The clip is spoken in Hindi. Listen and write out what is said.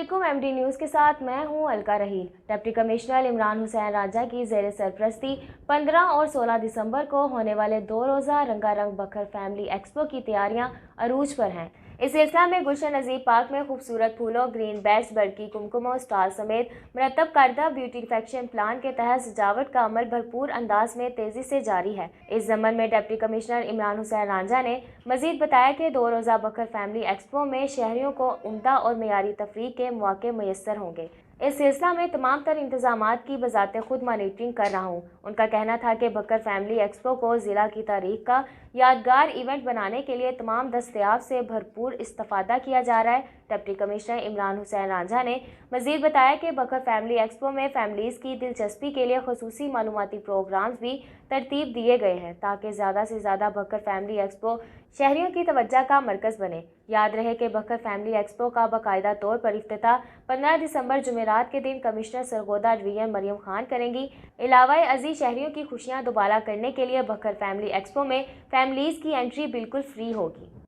अस्सलामुअलैकुम। एमडी न्यूज़ के साथ मैं हूं अलका रहील। डिप्टी कमिश्नर इमरान हुसैन राजा की ज़ेर सरपरस्ती 15 और 16 दिसंबर को होने वाले 2 रोज़ा रंगारंग बकर फैमिली एक्सपो की तैयारियां अरूज पर हैं। इस सिलसिला में गुलशन नज़ीर पार्क में खूबसूरत फूलों, ग्रीन बेड्स, बरकी कुमकुमों, स्टॉल समेत मरतब करदा ब्यूटिफिकेशन प्लान के तहत सजावट का अमल भरपूर अंदाज में तेजी से जारी है। इस जमन में डिप्टी कमिश्नर इमरान हुसैन राजा ने मजीद बताया कि 2 रोज़ा बकर फैमिली एक्सपो में शहरियों को उम्दा और मेयारी तफरीह के मौके मैसर होंगे। इस सिलसिला में तमाम तर इंतजामात की बजाते खुद मॉनिटरिंग कर रहा हूँ। उनका कहना था कि बकर फैमिली एक्सपो को ज़िला की तारीख का यादगार इवेंट बनाने के लिए तमाम दस्तयाब से भरपूर इस्तेफादा किया जा रहा है। डिप्टी कमिश्नर इमरान हुसैन राजा ने मजीद बताया कि बकर फैमिली एक्सपो में फैमिलीज़ की दिलचस्पी के लिए खसूसी मालूमाती प्रोग्राम्स भी तरतीब दिए गए हैं ताकि ज़्यादा से ज़्यादा बकर फैमिली एक्सपो शहरियों की तवज्जो का मरकज़ बने। याद रहे कि बकर फैमिली एक्सपो का बाकायदा तौर पर इफ्तिताह 15 दिसंबर जुमेरात के दिन कमिश्नर सरगोदा डिवीजन मरियम खान करेंगी। इलावा अजीज शहरियों की खुशियां दोबारा करने के लिए बकर फैमिली एक्सपो में फैमिलीज़ की एंट्री बिल्कुल फ्री होगी।